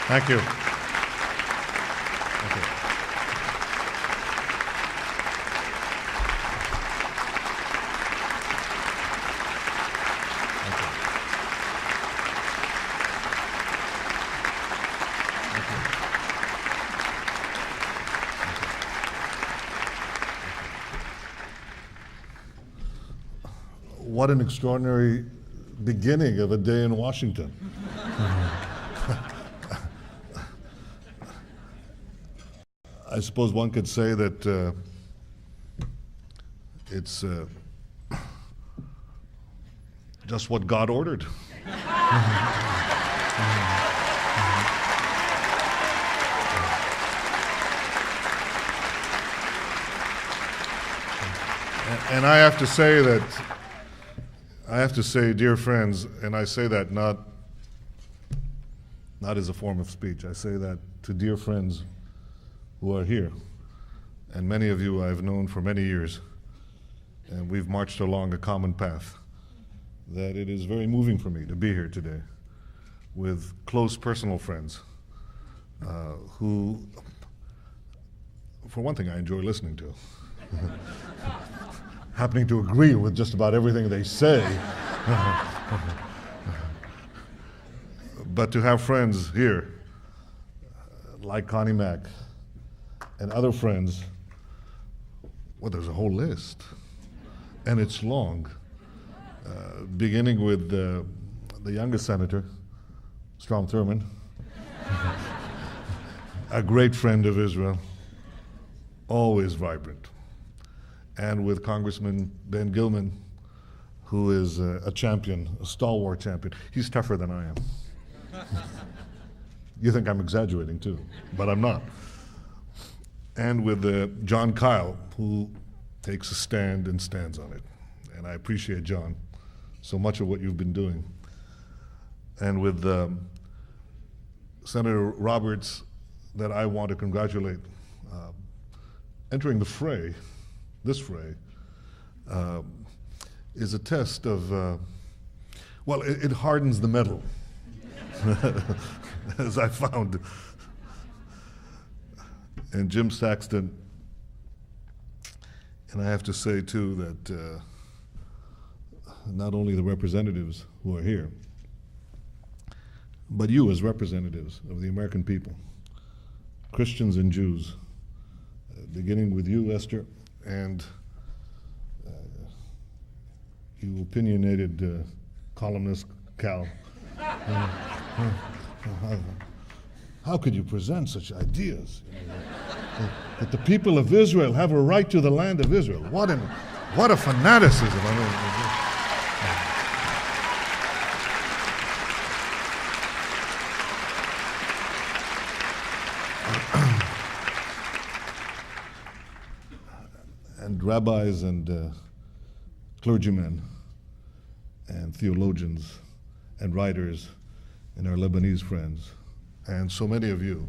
Thank you. What an extraordinary beginning of a day in Washington. I suppose one could say that it's just what God ordered. And I have to say, dear friends, and I say that not as a form of speech, I say that to dear friends who are here, and many of you I've known for many years, and we've marched along a common path, that it is very moving for me to be here today with close personal friends who, for one thing, I enjoy listening to. Happening to agree with just about everything they say. But to have friends here, like Connie Mack, and other friends, well, there's a whole list, and it's long, beginning with the youngest senator, Strom Thurmond, a great friend of Israel, always vibrant, and with Congressman Ben Gilman, who is a champion, a stalwart champion. He's tougher than I am. You think I'm exaggerating too, but I'm not. And with John Kyle, who takes a stand and stands on it. And I appreciate, John, so much of what you've been doing. And with Senator Roberts, that I want to congratulate, entering the fray, this fray, is a test of, well, it hardens the metal, as I found. And Jim Saxton, and I have to say too that not only the representatives who are here, but you as representatives of the American people, Christians and Jews, beginning with you, Esther, and you opinionated columnist Cal. How could you present such ideas? That the people of Israel have a right to the land of Israel. What a fanaticism. I mean, and rabbis and clergymen and theologians and writers and our Lebanese friends and so many of you.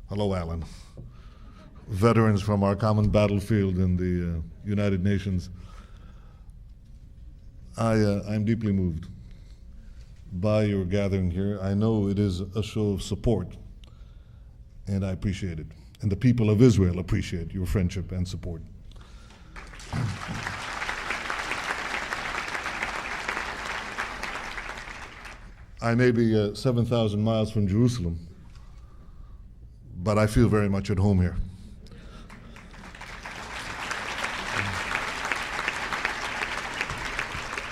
Hello, Alan. Veterans from our common battlefield in the United Nations. I'm deeply moved by your gathering here. I know it is a show of support, and I appreciate it. And the people of Israel appreciate your friendship and support. I may be 7,000 miles from Jerusalem, but I feel very much at home here.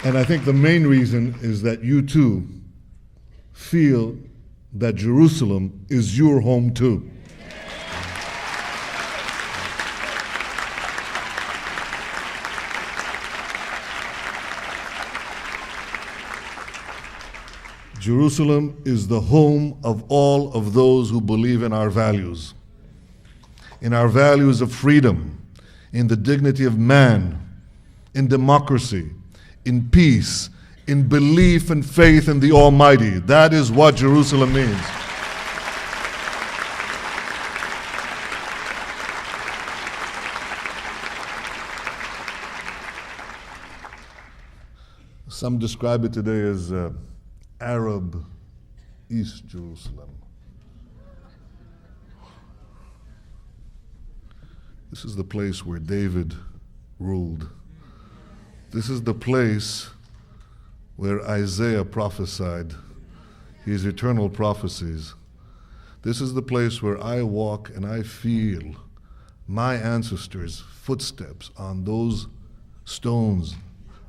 And I think the main reason is that you too feel that Jerusalem is your home too. Jerusalem is the home of all of those who believe in our values of freedom, in the dignity of man, in democracy, in peace, in belief and faith in the Almighty. That is what Jerusalem means. Some describe it today as Arab East Jerusalem. This is the place where David ruled. This is the place where Isaiah prophesied his eternal prophecies. This is the place where I walk and I feel my ancestors' footsteps on those stones,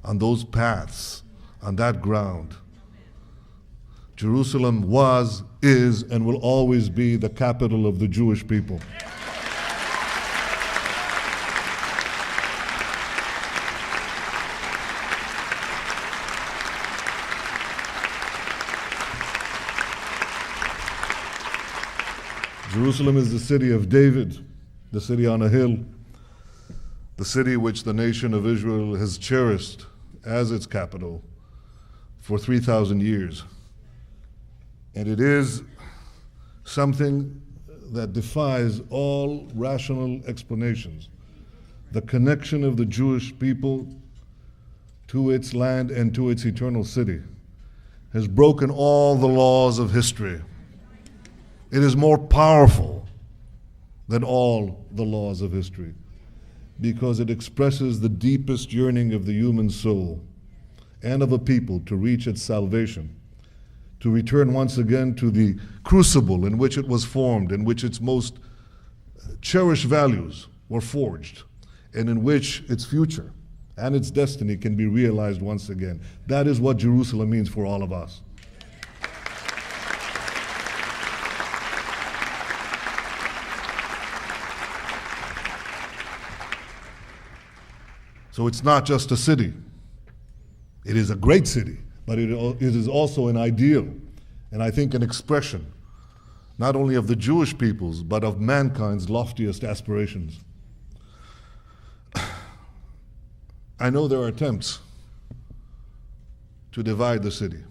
on those paths, on that ground. Jerusalem was, is, and will always be the capital of the Jewish people. Jerusalem is the city of David, the city on a hill, the city which the nation of Israel has cherished as its capital for 3,000 years. And it is something that defies all rational explanations. The connection of the Jewish people to its land and to its eternal city has broken all the laws of history. It is more powerful than all the laws of history because it expresses the deepest yearning of the human soul and of a people to reach its salvation, to return once again to the crucible in which it was formed, in which its most cherished values were forged, and in which its future and its destiny can be realized once again. That is what Jerusalem means for all of us. So it's not just a city. It is a great city, but it is also an ideal, and I think an expression, not only of the Jewish peoples, but of mankind's loftiest aspirations. I know there are attempts to divide the city.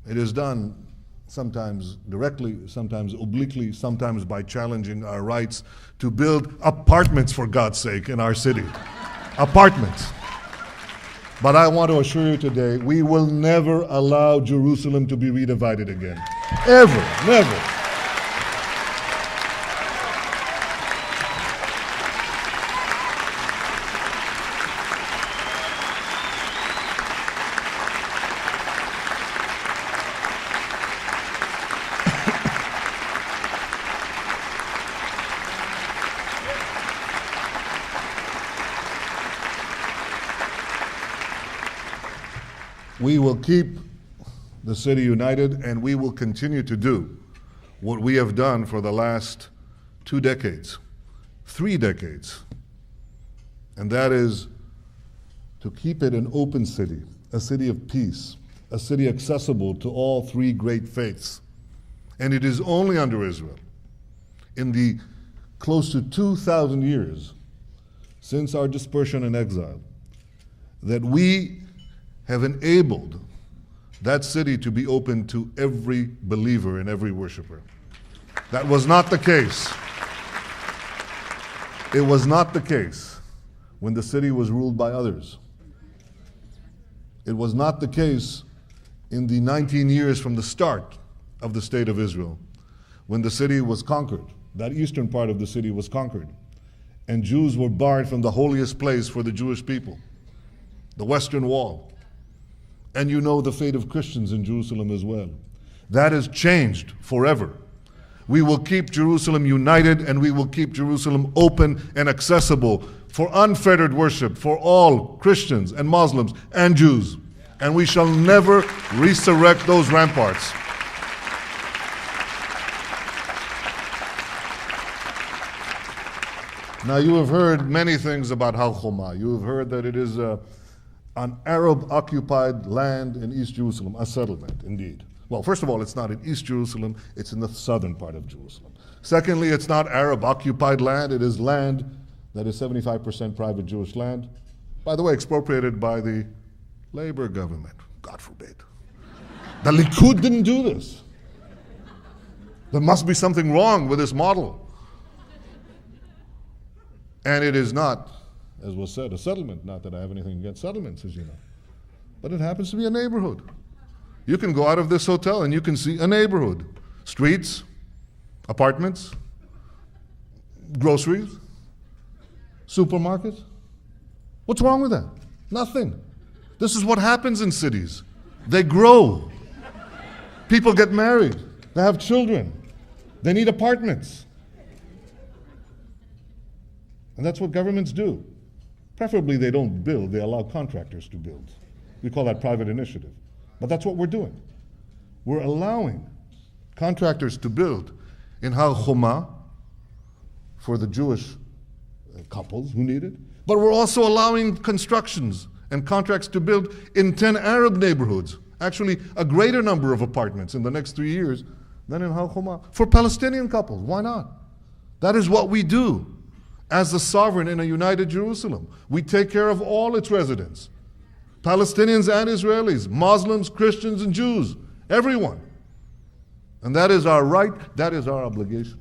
It is done sometimes directly, sometimes obliquely, sometimes by challenging our rights to build apartments, for God's sake, in our city. Apartments. But I want to assure you today, we will never allow Jerusalem to be redivided again. Ever, never. We will keep the city united, and we will continue to do what we have done for the last 2 decades, 3 decades, and that is to keep it an open city, a city of peace, a city accessible to all 3 great faiths. And it is only under Israel, in the close to 2,000 years since our dispersion and exile, that we have enabled that city to be open to every believer and every worshiper. That was not the case. It was not the case when the city was ruled by others. It was not the case in the 19 years from the start of the state of Israel, when the city was conquered, that eastern part of the city was conquered, and Jews were barred from the holiest place for the Jewish people, the Western Wall. And you know the fate of Christians in Jerusalem as well. That has changed forever. We will keep Jerusalem united, and we will keep Jerusalem open and accessible for unfettered worship for all Christians and Muslims and Jews. And we shall never resurrect those ramparts. Now, you have heard many things about Har Choma. You have heard that it is an Arab-occupied land in East Jerusalem, a settlement, indeed. Well, first of all, it's not in East Jerusalem, it's in the southern part of Jerusalem. Secondly, it's not Arab-occupied land, it is land that is 75% private Jewish land. By the way, expropriated by the Labor government, God forbid. The Likud didn't do this. There must be something wrong with this model. And it is not, as was said, a settlement. Not that I have anything against settlements, as you know. But it happens to be a neighborhood. You can go out of this hotel and you can see a neighborhood. Streets, apartments, groceries, supermarkets. What's wrong with that? Nothing. This is what happens in cities. They grow. People get married. They have children. They need apartments. And that's what governments do. Preferably they don't build, they allow contractors to build. We call that private initiative. But that's what we're doing. We're allowing contractors to build in Har Choma for the Jewish couples who need it. But we're also allowing constructions and contracts to build in 10 Arab neighborhoods. Actually, a greater number of apartments in the next 3 years than in Har Choma for Palestinian couples. Why not? That is what we do as the sovereign in a united Jerusalem. We take care of all its residents. Palestinians and Israelis, Muslims, Christians, and Jews, everyone. And that is our right, that is our obligation.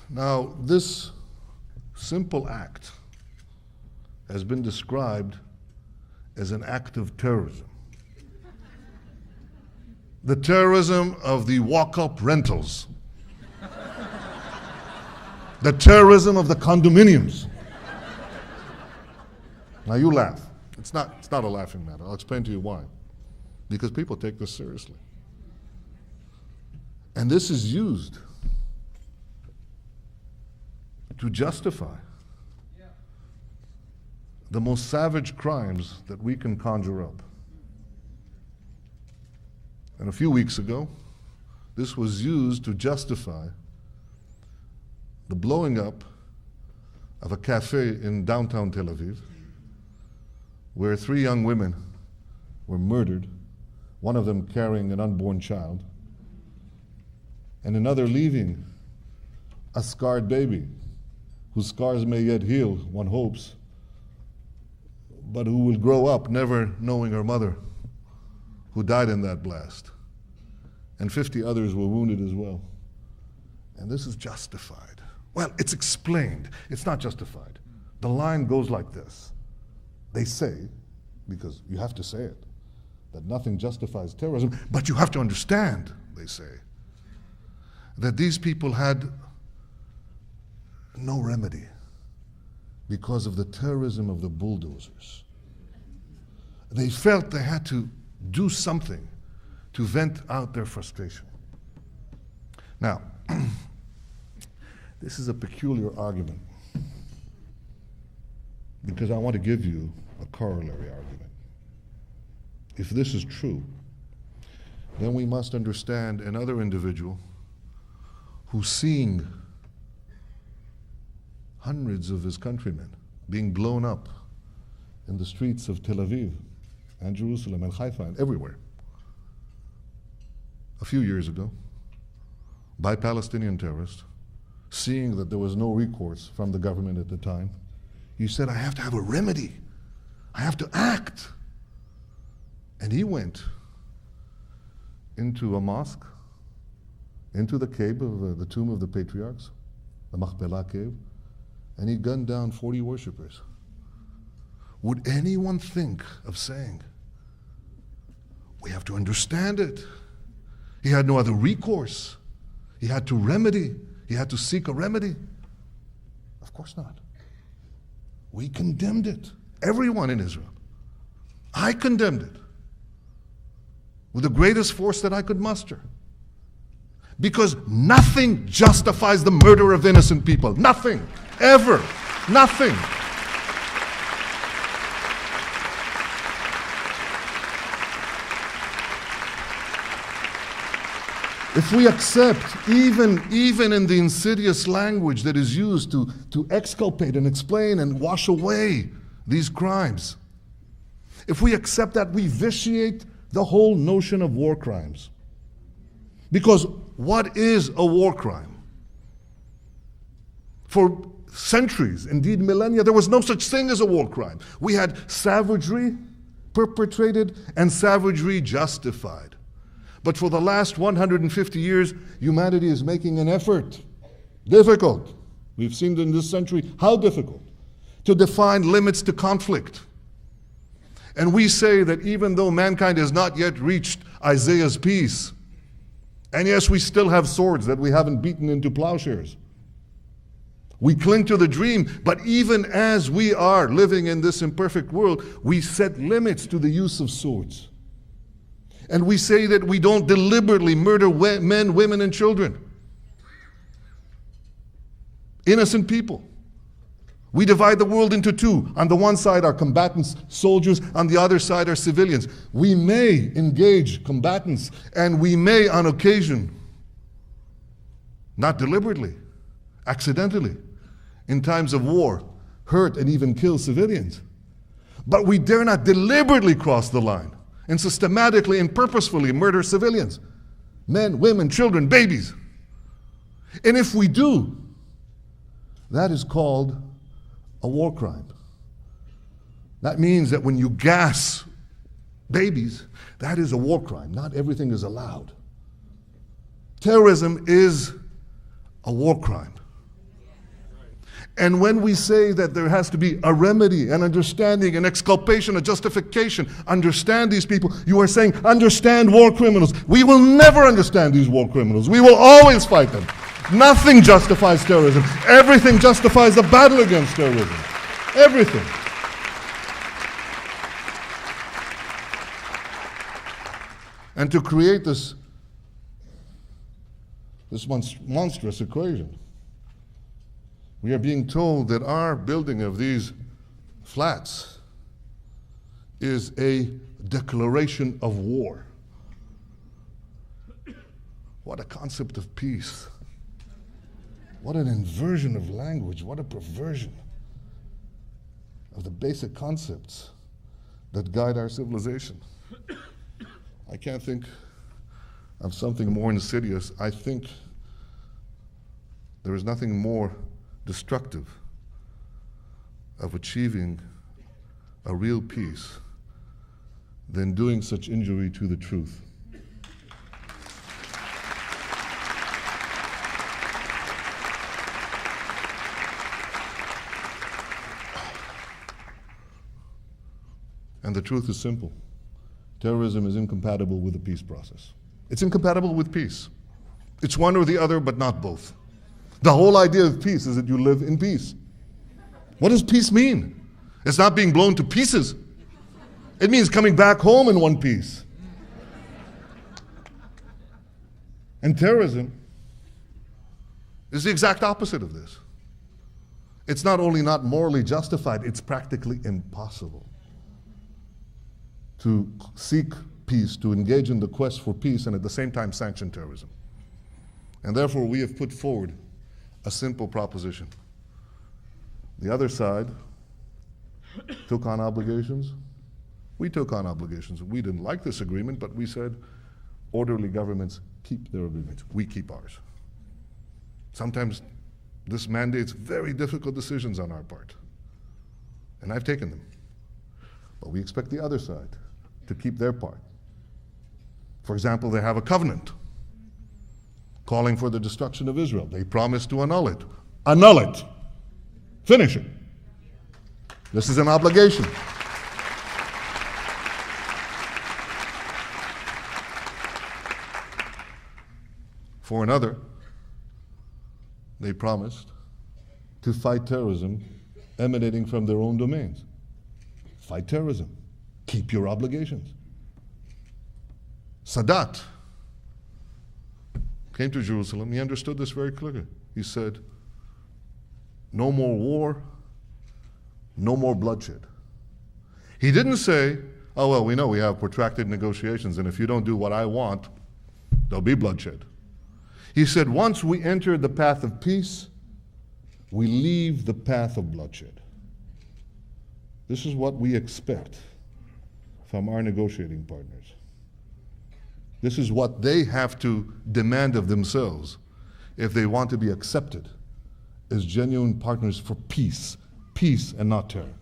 Now, this simple act has been described as an act of terrorism. The terrorism of the walk-up rentals. The terrorism of the condominiums. Now you laugh. It's not a laughing matter. I'll explain to you why. Because people take this seriously. And this is used to justify the most savage crimes that we can conjure up. And a few weeks ago, this was used to justify the blowing up of a cafe in downtown Tel Aviv, where 3 young women were murdered, one of them carrying an unborn child, and another leaving a scarred baby, whose scars may yet heal, one hopes, but who will grow up never knowing her mother, who died in that blast. And 50 others were wounded as well. And this is justified. Well, it's explained. It's not justified. The line goes like this. They say, because you have to say it, that nothing justifies terrorism, but you have to understand, they say, that these people had no remedy because of the terrorism of the bulldozers. They felt they had to do something to vent out their frustration. Now, this is a peculiar argument because I want to give you a corollary argument. If this is true, then we must understand another individual who's seeing hundreds of his countrymen being blown up in the streets of Tel Aviv and Jerusalem and Haifa and everywhere. A few years ago, by Palestinian terrorists, seeing that there was no recourse from the government at the time, he said, I have to have a remedy. I have to act. And he went into a mosque, into the cave of the tomb of the patriarchs, the Machpelah cave, and he gunned down 40 worshippers. Would anyone think of saying, we have to understand it? He had no other recourse. He had to remedy. He had to seek a remedy. Of course not. We condemned it. Everyone in Israel. I condemned it with the greatest force that I could muster. Because nothing justifies the murder of innocent people. Nothing. Ever. Nothing. If we accept, even in the insidious language that is used to exculpate and explain and wash away these crimes, if we accept that, we vitiate the whole notion of war crimes. Because what is a war crime? For centuries, indeed millennia, there was no such thing as a war crime. We had savagery perpetrated and savagery justified. But for the last 150 years, humanity is making an effort. Difficult. We've seen in this century how difficult. to define limits to conflict. And we say that even though mankind has not yet reached Isaiah's peace, and yes, we still have swords that we haven't beaten into plowshares. We cling to the dream, but even as we are living in this imperfect world, we set limits to the use of swords. And we say that we don't deliberately murder men, women, and children. Innocent people. We divide the world into two. On the one side are combatants, soldiers. On the other side are civilians. We may engage combatants, and we may, on occasion, not deliberately, accidentally, in times of war, hurt and even kill civilians. But we dare not deliberately cross the line and systematically and purposefully murder civilians, men, women, children, babies. And if we do, that is called a war crime. That means that when you gas babies, that is a war crime. Not everything is allowed. Terrorism is a war crime. And when we say that there has to be a remedy, an understanding, an exculpation, a justification, understand these people, you are saying, understand war criminals. We will never understand these war criminals. We will always fight them. Nothing justifies terrorism. Everything justifies the battle against terrorism. Everything. And to create this monstrous equation, we are being told that our building of these flats is a declaration of war. What a concept of peace. What an inversion of language. What a perversion of the basic concepts that guide our civilization. I can't think of something more insidious. I think there is nothing more destructive of achieving a real peace than doing such injury to the truth. And the truth is simple. Terrorism is incompatible with the peace process. It's incompatible with peace. It's one or the other, but not both. The whole idea of peace is that you live in peace. What does peace mean? It's not being blown to pieces. It means coming back home in one piece. And terrorism is the exact opposite of this. It's not only not morally justified, it's practically impossible to seek peace, to engage in the quest for peace, and at the same time sanction terrorism. And therefore we have put forward a simple proposition. The other side took on obligations. We took on obligations. We didn't like this agreement, but we said orderly governments keep their agreements. We keep ours. Sometimes this mandates very difficult decisions on our part, and I've taken them. But we expect the other side to keep their part. For example, they have a covenant calling for the destruction of Israel. They promised to annul it. Annul it. Finish it. This is an obligation. For another, they promised to fight terrorism emanating from their own domains. Fight terrorism. Keep your obligations. Sadat came to Jerusalem. He understood this very clearly. He said, no more war, no more bloodshed. He didn't say, oh, well, we know we have protracted negotiations, and if you don't do what I want, there'll be bloodshed. He said, once we enter the path of peace, we leave the path of bloodshed. This is what we expect from our negotiating partners. This is what they have to demand of themselves if they want to be accepted as genuine partners for peace. Peace and not terror.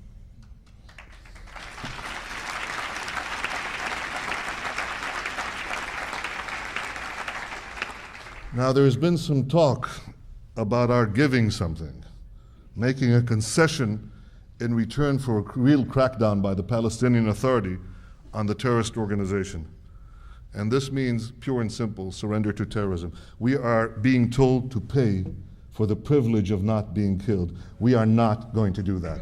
Now, there has been some talk about our giving something, making a concession in return for a real crackdown by the Palestinian Authority on the terrorist organization. And this means pure and simple surrender to terrorism. We are being told to pay for the privilege of not being killed. We are not going to do that.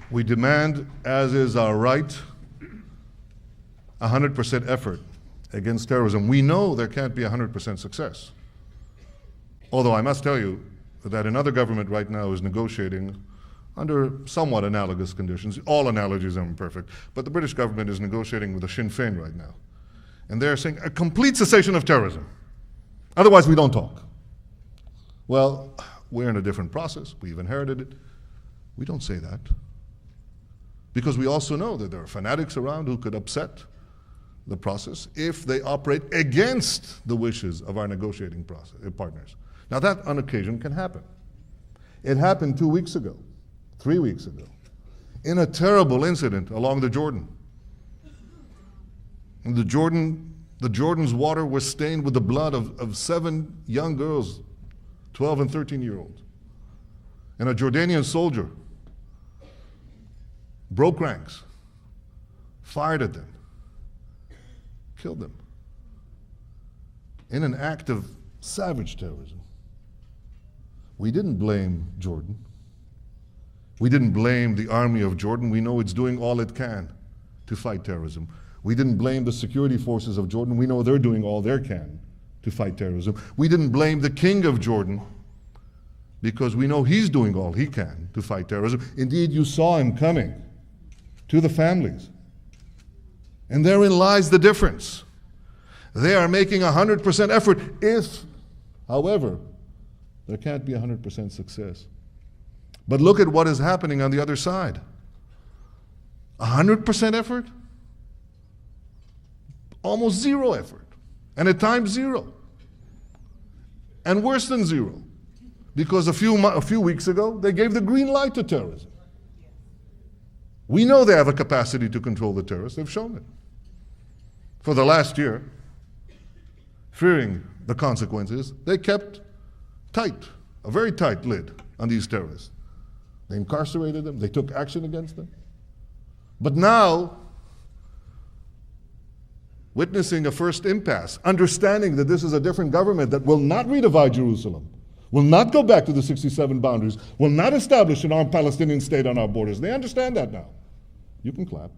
We demand, as is our right, 100% effort against terrorism. We know there can't be 100% success. Although I must tell you that another government right now is negotiating under somewhat analogous conditions. All analogies are imperfect, but the British government is negotiating with the Sinn Féin right now. And they're saying a complete cessation of terrorism. Otherwise, we don't talk. Well, we're in a different process. We've inherited it. We don't say that. Because we also know that there are fanatics around who could upset the process if they operate against the wishes of our negotiating partners. Now that on occasion can happen. It happened 2 weeks ago, 3 weeks ago, in a terrible incident along the Jordan. And the Jordan's water was stained with the blood of 7 young girls, 12 and 13-year-olds. And a Jordanian soldier broke ranks, fired at them, killed them in an act of savage terrorism. We didn't blame Jordan. We didn't blame the army of Jordan. We know it's doing all it can to fight terrorism. We didn't blame the security forces of Jordan. We know they're doing all they can to fight terrorism. We didn't blame the king of Jordan because we know he's doing all he can to fight terrorism. Indeed, you saw him coming to the families. And therein lies the difference. They are making 100% effort if, however, there can't be 100% success. But look at what is happening on the other side. 100% effort? Almost zero effort. And at times zero. And worse than zero. Because a few weeks ago, they gave the green light to terrorism. We know they have a capacity to control the terrorists. They've shown it. For the last year, fearing the consequences, they kept tight, a very tight lid on these terrorists. They incarcerated them. They took action against them. But now, witnessing a first impasse, understanding that this is a different government that will not redivide Jerusalem, will not go back to the 67 boundaries, will not establish an armed Palestinian state on our borders. They understand that now. You can clap.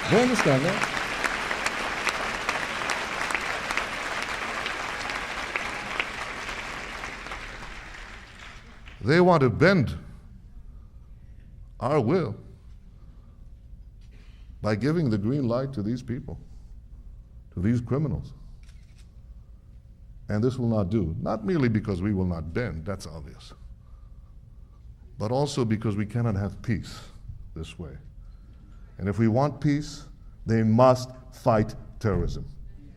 They understand that. They want to bend our will by giving the green light to these people, to these criminals. And this will not do, not merely because we will not bend, that's obvious, but also because we cannot have peace this way. And if we want peace, they must fight terrorism.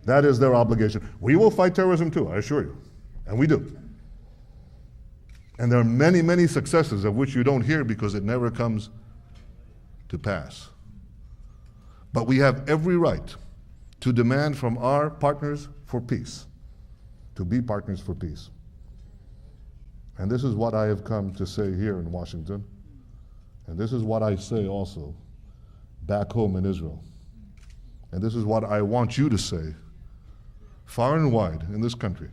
That is their obligation. We will fight terrorism too, I assure you, and we do. And there are many, many successes of which you don't hear because it never comes to pass. But we have every right to demand from our partners for peace, to be partners for peace. And this is what I have come to say here in Washington, and this is what I say also back home in Israel. And this is what I want you to say far and wide in this country.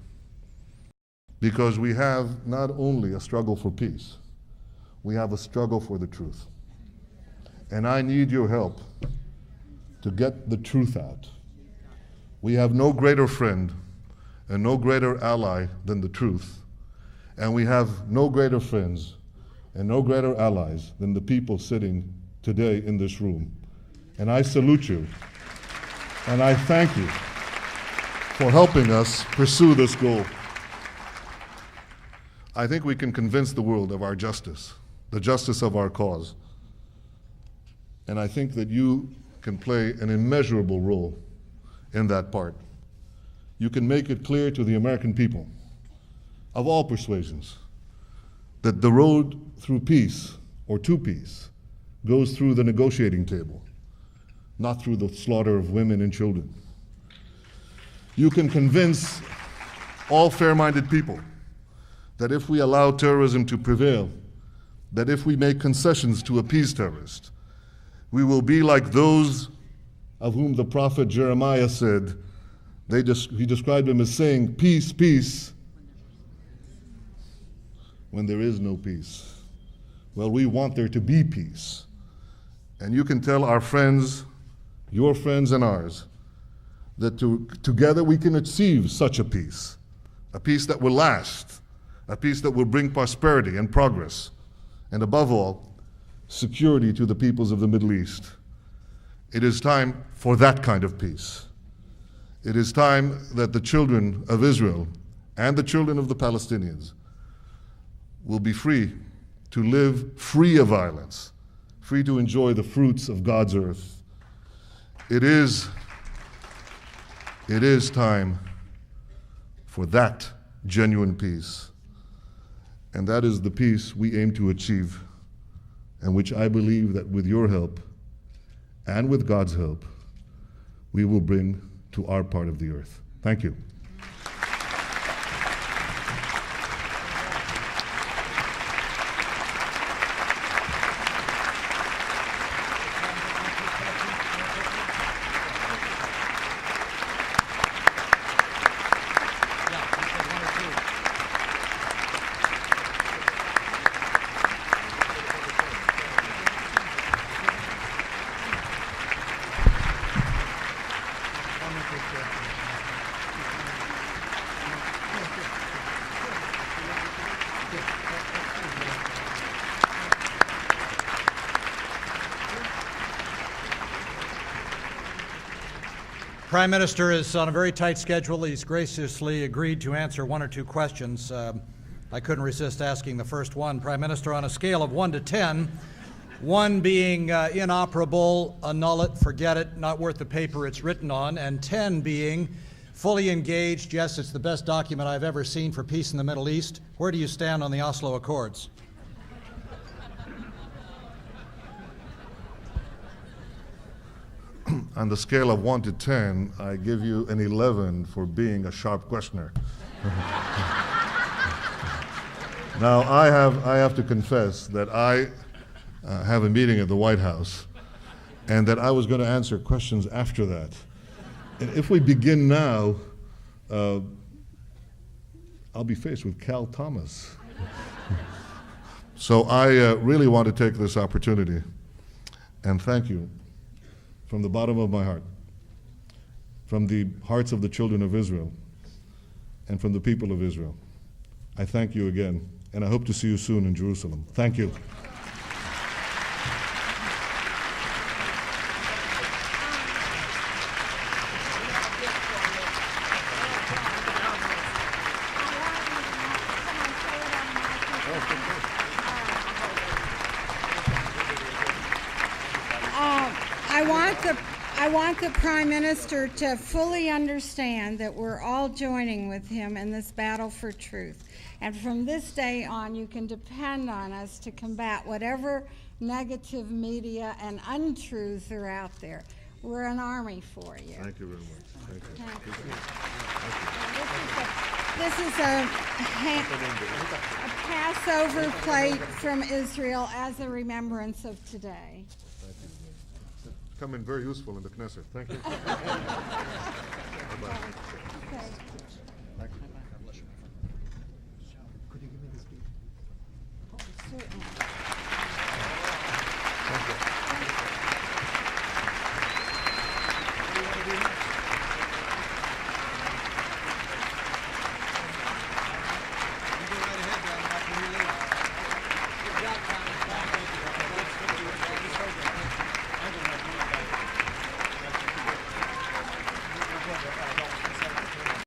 Because we have not only a struggle for peace, we have a struggle for the truth. And I need your help to get the truth out. We have no greater friend and no greater ally than the truth. And we have no greater friends and no greater allies than the people sitting today in this room. And I salute you, and I thank you for helping us pursue this goal. I think we can convince the world of our justice, the justice of our cause. And I think that you can play an immeasurable role in that part, you can make it clear to the American people of all persuasions that the road through peace or to peace goes through the negotiating table, not through the slaughter of women and children. You can convince all fair-minded people that if we allow terrorism to prevail, that if we make concessions to appease terrorists, we will be like those of whom the prophet Jeremiah said, he described them as saying, peace, peace, when there is no peace. Well, we want there to be peace. And you can tell our friends, your friends and ours, that together we can achieve such a peace that will last, a peace that will bring prosperity and progress, and above all, security to the peoples of the Middle East. It is time for that kind of peace. It is time that the children of Israel and the children of the Palestinians will be free to live free of violence, free to enjoy the fruits of God's earth. It is time for that genuine peace. And that is the peace we aim to achieve, and which I believe that with your help and with God's help, we will bring to our part of the earth. Thank you. Prime Minister is on a very tight schedule. He's graciously agreed to answer one or two questions. I couldn't resist asking the first one. Prime Minister, on a scale of 1 to 10, 1 being inoperable, annul it, forget it, not worth the paper it's written on, and 10 being fully engaged, yes, it's the best document I've ever seen for peace in the Middle East, where do you stand on the Oslo Accords? On the scale of 1 to 10, I give you an 11 for being a sharp questioner. Now, I have to confess that I have a meeting at the White House, and that I was going to answer questions after that. And if we begin now, I'll be faced with Cal Thomas. So I really want to take this opportunity and thank you from the bottom of my heart, from the hearts of the children of Israel, and from the people of Israel. I thank you again, and I hope to see you soon in Jerusalem. Thank you. I want the Prime Minister to fully understand that we're all joining with him in this battle for truth. And from this day on, you can depend on us to combat whatever negative media and untruths are out there. We're an army for you. Thank you very much. Thank you. Thank you. This is a Passover plate from Israel as a remembrance of today. Come in very useful in the Knesset. Thank you. Bye-bye. Okay.